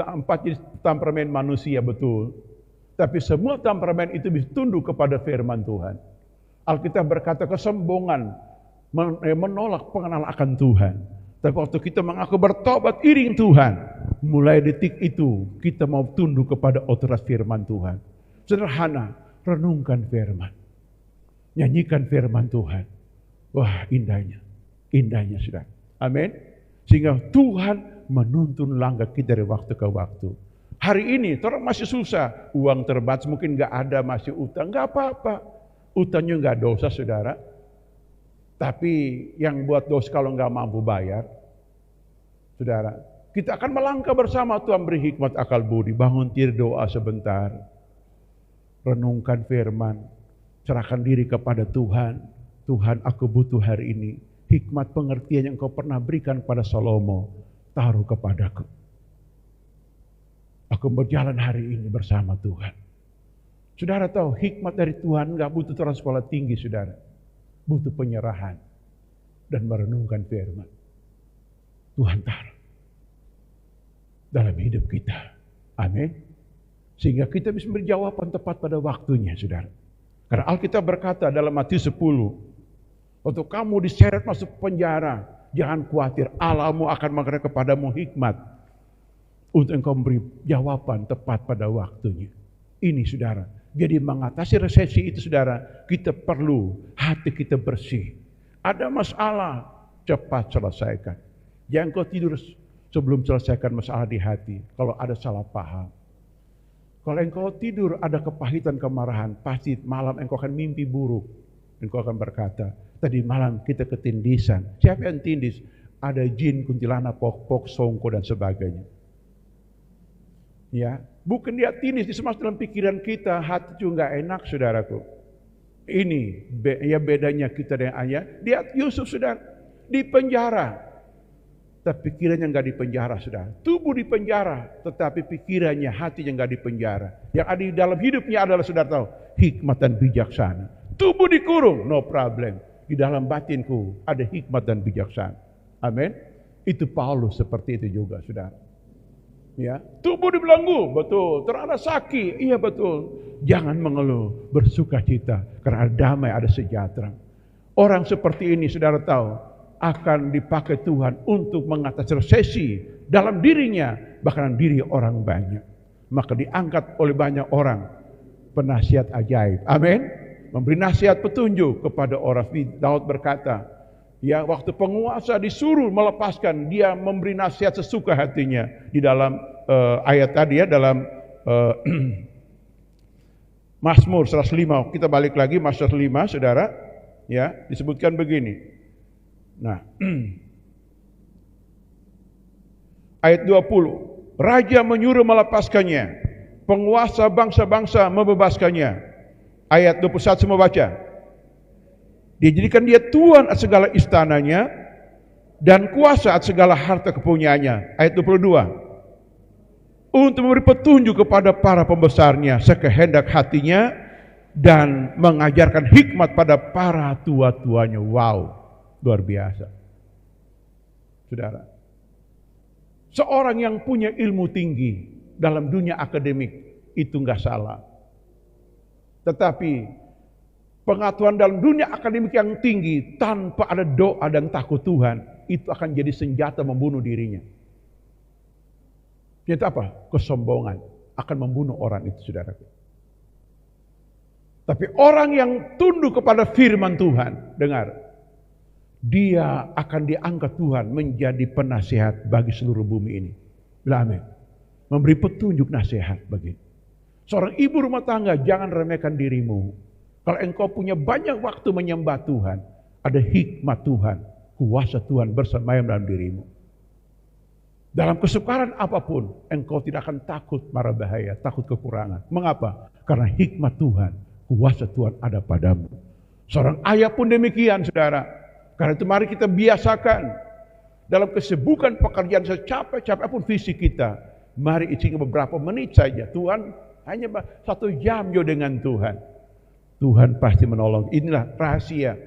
temperamen manusia, betul. Tapi semua temperamen itu bisa tunduk kepada firman Tuhan. Alkitab berkata kesombongan menolak pengenalan akan Tuhan. Tapi waktu kita mengaku bertobat iring Tuhan, mulai detik itu kita mau tunduk kepada otoritas firman Tuhan. Sederhana, renungkan firman. Nyanyikan firman Tuhan. Wah, indahnya. Indahnya, saudara. Amin. Sehingga Tuhan menuntun langkah kita dari waktu ke waktu. Hari ini, orang masih susah. Uang terbatas, mungkin gak ada, masih utang. Gak apa-apa. Utangnya gak dosa, saudara. Tapi yang buat dosa kalau nggak mampu bayar, saudara, kita akan melangkah bersama. Tuhan beri hikmat akal budi. Bangun tidur, doa sebentar, renungkan firman, serahkan diri kepada Tuhan. Tuhan, aku butuh hari ini hikmat pengertian yang Kau pernah berikan pada Salomo, taruh kepadaku. Aku berjalan hari ini bersama Tuhan. Saudara tahu hikmat dari Tuhan nggak butuh orang sekolah tinggi, saudara. Butuh penyerahan dan merenungkan firman. Tuhan taruh dalam hidup kita. Amin. Sehingga kita bisa memberi jawaban tepat pada waktunya, saudara. Karena Alkitab berkata dalam Matius 10, waktu kamu diseret masuk penjara, jangan khawatir, Allahmu akan memberikan kepadamu hikmat untuk engkau memberi jawaban tepat pada waktunya. Ini, saudara. Jadi mengatasi resesi itu, saudara, kita perlu hati kita bersih. Ada masalah, cepat selesaikan. Jangan kau tidur sebelum selesaikan masalah di hati. Kalau ada salah paham. Kalau engkau tidur ada kepahitan, kemarahan, pasti malam engkau akan mimpi buruk. Engkau akan berkata, tadi malam kita ketindisan. Siapa yang tindis? Ada jin, kuntilanak, pok-pok, songko, dan sebagainya. Ya, bukan dia tindis, disemas dalam pikiran kita, hati juga nggak enak, saudaraku. Ini ya bedanya kita dengan ayah. Dia Yusuf, saudara, di penjara, tapi pikirannya nggak di penjara, saudara. Tubuh di penjara, tetapi pikirannya, hatinya nggak di penjara. Yang ada di dalam hidupnya adalah, saudara tahu, hikmat dan bijaksana. Tubuh dikurung, no problem. Di dalam batinku ada hikmat dan bijaksana. Amin. Itu Paulus seperti itu juga, saudara. Ya, tubuh dibelenggu, betul. Terada sakit, iya betul. Jangan mengeluh, bersukacita, karena ada damai, ada sejahtera. Orang seperti ini, saudara tahu, akan dipakai Tuhan untuk mengatasi resesi dalam dirinya, bahkan diri orang banyak. Maka diangkat oleh banyak orang penasihat ajaib. Amin. Memberi nasihat petunjuk kepada orang. Daud berkata, ya, waktu penguasa disuruh melepaskan, dia memberi nasihat sesuka hatinya. Di dalam ayat tadi, ya, dalam Mazmur 105, kita balik lagi Mazmur 105, saudara, ya, disebutkan begini. Nah, ayat 20, raja menyuruh melepaskannya, penguasa bangsa-bangsa membebaskannya. Ayat 21 semua baca. Dijadikan dia tuan atas segala istananya dan kuasa atas segala harta kepunyaannya. Ayat 22. Untuk memberi petunjuk kepada para pembesarnya sekehendak hatinya dan mengajarkan hikmat pada para tua-tuanya. Wow, luar biasa. Saudara, seorang yang punya ilmu tinggi dalam dunia akademik itu enggak salah. Tetapi pengetahuan dalam dunia akademik yang tinggi tanpa ada doa dan takut Tuhan, itu akan jadi senjata membunuh dirinya. Itu apa? Kesombongan akan membunuh orang itu, saudara. Tapi orang yang tunduk kepada firman Tuhan, dengar, dia akan diangkat Tuhan menjadi penasihat bagi seluruh bumi ini. Amin. Memberi petunjuk nasihat bagi. Seorang ibu rumah tangga, jangan remehkan dirimu. Kalau engkau punya banyak waktu menyembah Tuhan, ada hikmat Tuhan, kuasa Tuhan bersemayam dalam dirimu. Dalam kesukaran apapun, engkau tidak akan takut mara bahaya, takut kekurangan. Mengapa? Karena hikmat Tuhan, kuasa Tuhan ada padamu. Seorang ayah pun demikian, saudara. Karena itu mari kita biasakan dalam kesibukan pekerjaan secapek-capek pun fisik kita. Mari isinya beberapa menit saja. Tuhan hanya 1 jam jo dengan Tuhan. Tuhan pasti menolong. Inilah rahasia.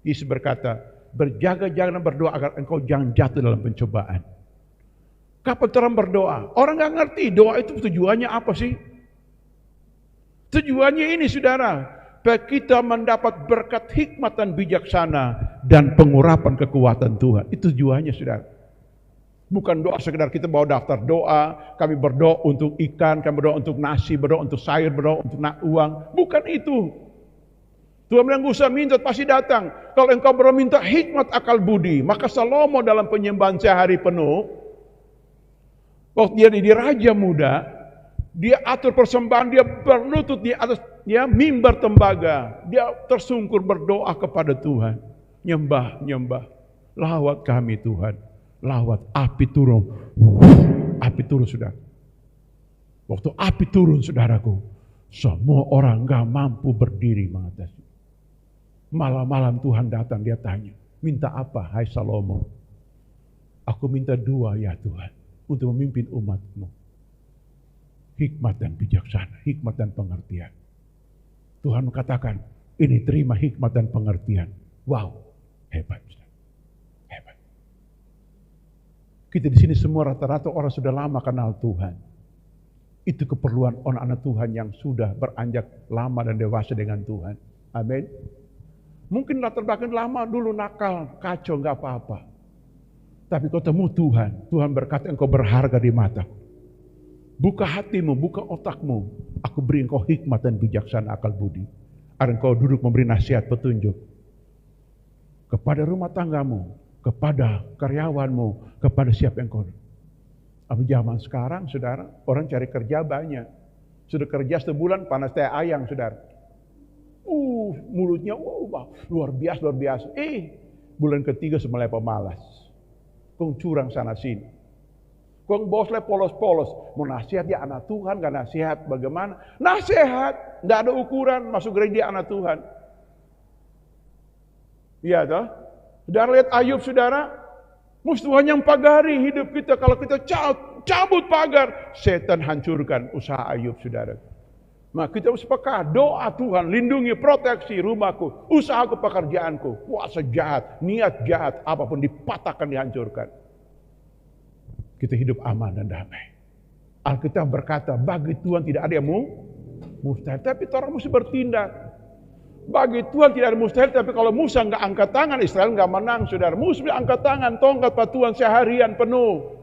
Yesus berkata, berjaga-jaga dan berdoa agar engkau jangan jatuh dalam pencobaan. Kapan orang berdoa? Orang nggak ngerti doa itu tujuannya apa sih? Tujuannya ini, saudara, supaya kita mendapat berkat hikmat dan bijaksana dan pengurapan kekuatan Tuhan. Itu tujuannya, saudara. Bukan doa sekedar kita bawa daftar doa, kami berdoa untuk ikan, kami berdoa untuk nasi, berdoa untuk sayur, berdoa untuk uang. Bukan itu. Tuhan bilang, gak usah minta, pasti datang. Kalau engkau berdoa minta hikmat akal budi, maka Salomo dalam penyembahan sehari penuh, waktu dia di raja muda, dia atur persembahan, dia berlutut di atas mimbar tembaga, dia tersungkur berdoa kepada Tuhan. Nyembah, lawat kami Tuhan. Lawat, api turun. Api turun, saudara. Waktu api turun, saudaraku, semua orang gak mampu berdiri mengatasi. Malam-malam Tuhan datang, dia tanya, minta apa, hai Salomo? Aku minta 2 ya Tuhan, untuk memimpin umatmu. Hikmat dan bijaksana, hikmat dan pengertian. Tuhan katakan, ini terima hikmat dan pengertian. Wow, hebat. Hebat. Kita di sini semua rata-rata orang sudah lama kenal Tuhan. Itu keperluan anak-anak Tuhan yang sudah beranjak lama dan dewasa dengan Tuhan. Amin. Mungkin latar belakang lama dulu nakal, kacau, gak apa-apa. Tapi kau temu Tuhan, Tuhan berkata engkau berharga di mata. Buka hatimu, buka otakmu. Aku beri engkau hikmat dan bijaksana akal budi. Ada engkau duduk memberi nasihat petunjuk. Kepada rumah tanggamu, kepada karyawanmu, kepada siapa yang kau. Apa zaman sekarang, saudara, orang cari kerja banyak. Sudah kerja sebulan panas teh ayang, saudara. Mulutnya luar biasa. Bulan ketiga semuanya pemalas. Kau curang sana sini. Kau bosnya polos-polos. Mau nasihat dia anak Tuhan, gak nasihat. Bagaimana? Nasihat. Gak ada ukuran masuk gereja anak Tuhan. Iya toh? Saudara lihat Ayub, saudara. Tuhan yang pagari hidup kita. Kalau kita cabut pagar, setan hancurkan usaha Ayub, saudara. Nah, kita harus peka, doa Tuhan, lindungi, proteksi rumahku, usahaku, pekerjaanku, kuasa jahat, niat jahat, apapun dipatahkan, dihancurkan. Kita hidup aman dan damai. Alkitab berkata, bagi Tuhan tidak ada yang mustahil, tapi orang mesti bertindak. Bagi Tuhan tidak ada mustahil, tapi kalau Musa nggak angkat tangan, Israel nggak menang, saudara. Musa angkat tangan, tongkat Tuhan seharian penuh.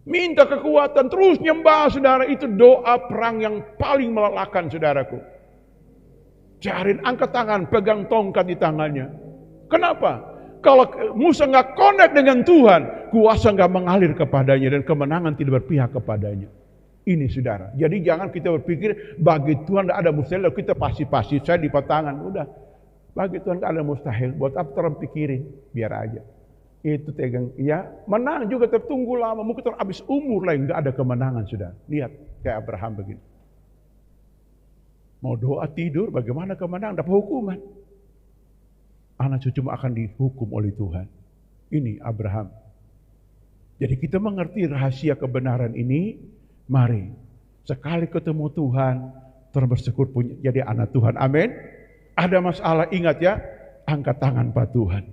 Minta kekuatan, terus nyembah, saudara. Itu doa perang yang paling melelahkan, saudaraku. Cariin, angkat tangan, pegang tongkat di tangannya. Kenapa? Kalau Musa nggak connect dengan Tuhan, kuasa nggak mengalir kepadanya dan kemenangan tidak berpihak kepadanya. Ini, saudara. Jadi jangan kita berpikir bagi Tuhan nggak ada mustahil, kita pasti saya di tangan. Udah, bagi Tuhan nggak ada mustahil. Buat apa orang pikirin? Biar aja. Itu tegang, ya menang juga tertunggu lama, mungkin terhabis umur lain nggak ada kemenangan, sudah. Lihat kayak Abraham begini. Mau doa tidur, bagaimana kemenangan? Dapat hukuman. Anak cucu akan dihukum oleh Tuhan. Ini Abraham. Jadi kita mengerti rahasia kebenaran ini. Mari, sekali ketemu Tuhan, terus bersyukur punya jadi anak Tuhan. Amin. Ada masalah, ingat ya, angkat tangan Pak Tuhan.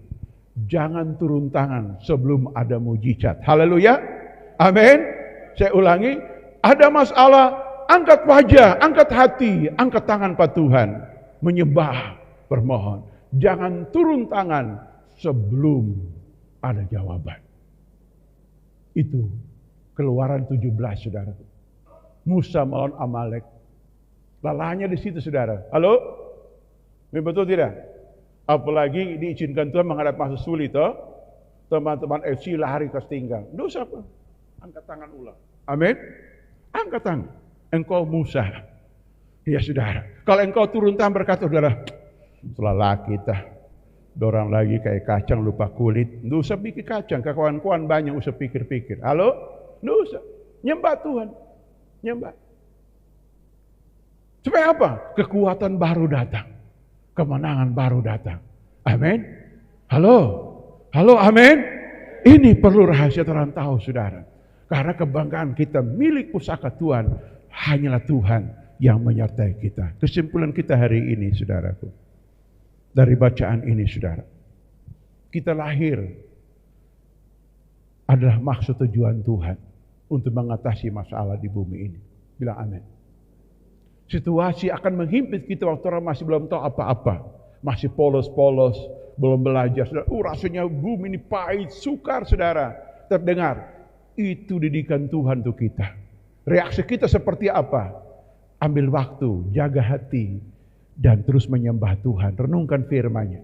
Jangan turun tangan sebelum ada mujizat. Haleluya. Amin. Saya ulangi, ada masalah, angkat wajah, angkat hati, angkat tangan Pak Tuhan. Menyembah, bermohon. Jangan turun tangan sebelum ada jawaban. Itu Keluaran 17, saudara. Musa melawan Amalek. Lalahnya di situ, saudara. Halo? Ini betul tidak? Apalagi diizinkan Tuhan menghadap masa sulit, toh? Teman-teman FC lari ke tinggal. Dosa apa? Angkat tangan ulang. Amin. Angkat tangan. Engkau Musa. Ya, saudara. Kalau engkau turun tangan berkata, saudara, setelah kita dorang lagi kayak kacang lupa kulit. Nggak usah bikin kacang. Kawan-kawan banyak usah pikir-pikir. Halo? Nggak usah. Nyembah Tuhan. Nyembah. Supaya apa? Kekuatan baru datang. Kemenangan baru datang. Amin. Halo. Halo, amin. Ini perlu rahasia Tuhan tahu, saudara. Karena kebanggaan kita milik pusaka Tuhan. Hanyalah Tuhan yang menyertai kita. Kesimpulan kita hari ini, saudaraku. Dari bacaan ini, saudara. Kita lahir adalah maksud tujuan Tuhan untuk mengatasi masalah di bumi ini. Bilang amin. Situasi akan menghimpit kita waktu orang masih belum tahu apa-apa. Masih polos-polos, belum belajar, saudara. Rasanya bumi ini pahit, sukar, saudara. Terdengar, itu didikan Tuhan untuk kita. Reaksi kita seperti apa? Ambil waktu, jaga hati, dan terus menyembah Tuhan. Renungkan firman-Nya.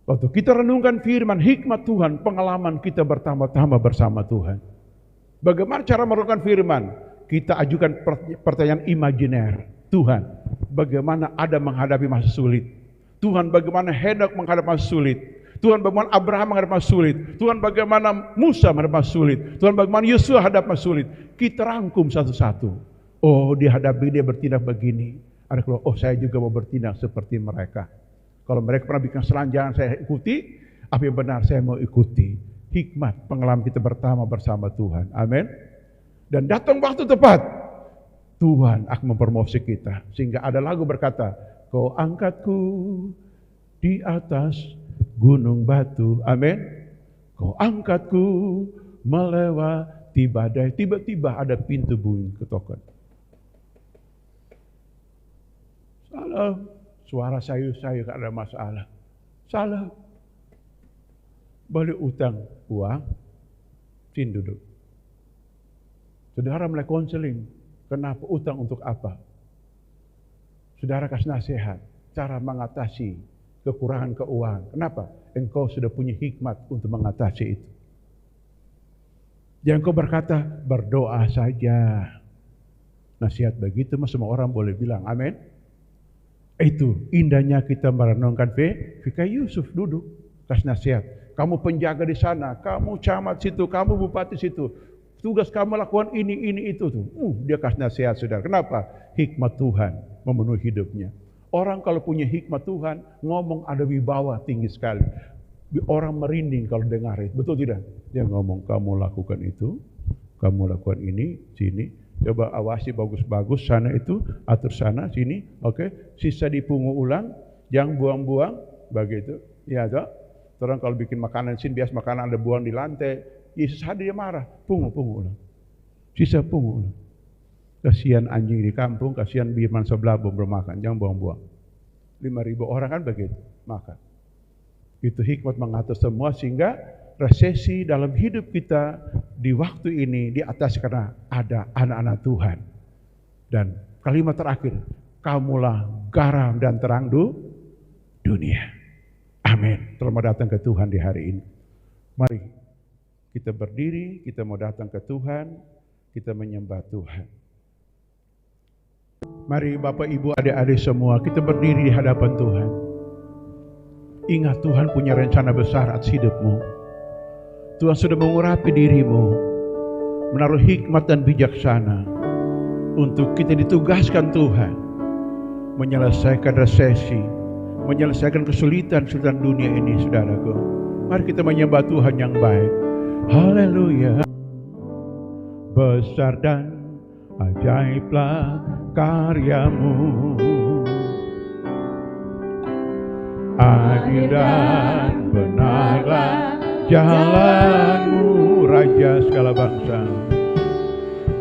Waktu kita renungkan firman, hikmat Tuhan, pengalaman kita bertambah-tambah bersama Tuhan. Bagaimana cara merenungkan firman? Kita ajukan pertanyaan imajiner. Tuhan, bagaimana Adam menghadapi masa sulit? Tuhan, bagaimana Henok menghadapi masa sulit? Tuhan, bagaimana Abraham menghadapi masa sulit? Tuhan, bagaimana Musa menghadapi masa sulit? Tuhan, bagaimana Yosua menghadapi masa sulit? Kita rangkum satu-satu. Oh, dihadapi dia bertindak begini. Ada keluar, oh saya juga mau bertindak seperti mereka. Kalau mereka pernah bikin selanjangan saya ikuti, apa yang benar saya mau ikuti. Hikmat pengalaman kita bersama Tuhan. Amin. Dan datang waktu tepat, Tuhan akan mempromosi kita. Sehingga ada lagu berkata, Kau angkatku di atas gunung batu. Amin. Kau angkatku melewati badai. Tiba-tiba ada pintu bunyi ketukan. Salah. Suara sayu-sayu gak ada masalah. Salah. Balik utang uang, sini duduk. Saudara mulai konseling. Kenapa utang untuk apa? Saudara kasih nasihat. Cara mengatasi kekurangan keuangan. Kenapa? Engkau sudah punya hikmat untuk mengatasi itu. Jangan kau berkata, berdoa saja. Nasihat begitu, semua orang boleh bilang, amin. Itu indahnya kita merenungkan Fikih Yusuf duduk kasih nasihat. Kamu penjaga di sana, kamu camat situ, kamu bupati situ. Tugas kamu lakukan ini itu tuh. Dia kasih nasihat, saudara. Kenapa? Hikmat Tuhan memenuhi hidupnya. Orang kalau punya hikmat Tuhan, ngomong ada wibawa tinggi sekali. Orang merinding kalau dengar itu. Betul tidak? Dia ngomong, kamu lakukan itu, kamu lakukan ini, sini. Coba awasi bagus-bagus, sana itu, atur sana, sini, oke. Sisa dipungut ulang, jangan buang-buang, begitu. Ya, toh. Orang kalau bikin makanan sini, biasa makanan ada buang di lantai, Yesus hadir dia marah, pungut ulang. Sisa pungut ulang. Kasihan anjing di kampung, kasihan birman sebelah belum makan, jangan buang-buang. 5.000 orang kan begitu, makan. Itu hikmat mengatur semua sehingga resesi dalam hidup kita di waktu ini di atas karena ada anak-anak Tuhan. Dan kalimat terakhir, kamulah garam dan terang dunia. Amin. Selamat datang ke Tuhan di hari ini. Mari kita berdiri, kita mau datang ke Tuhan, kita menyembah Tuhan. Mari Bapak, Ibu, adik-adik semua, kita berdiri di hadapan Tuhan. Ingat Tuhan punya rencana besar atas hidupmu. Tuhan sudah mengurapi dirimu, menaruh hikmat dan bijaksana untuk kita ditugaskan Tuhan menyelesaikan resesi, menyelesaikan kesulitan dunia ini, saudaraku. Mari kita menyembah Tuhan yang baik. Haleluya. Besar dan ajaiblah karyamu, adil dan benarlah jalanmu, Raja segala bangsa,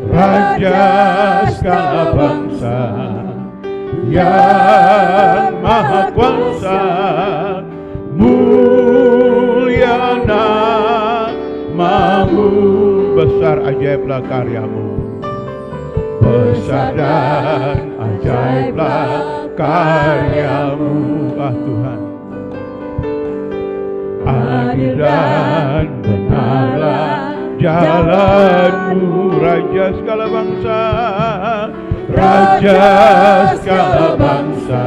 Raja segala bangsa yang maha kuasa, mulia namamu, besar ajaiblah karyamu, besar dan ajaiblah karyamu, Tuhan. Adil dan benarlah jalanmu, Raja segala bangsa, Raja segala bangsa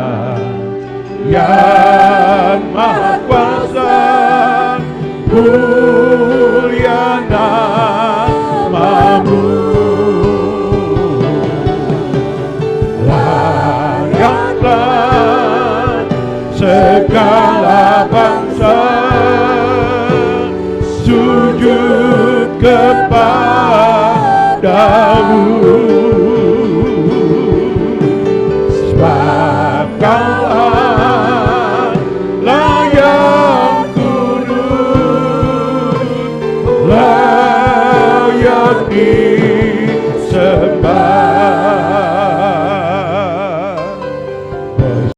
yang maha kuasa, mulia namamu, layaklah segala bangsa sujud kepadamu, sebab Kau Allah yang kudus, layak disembah.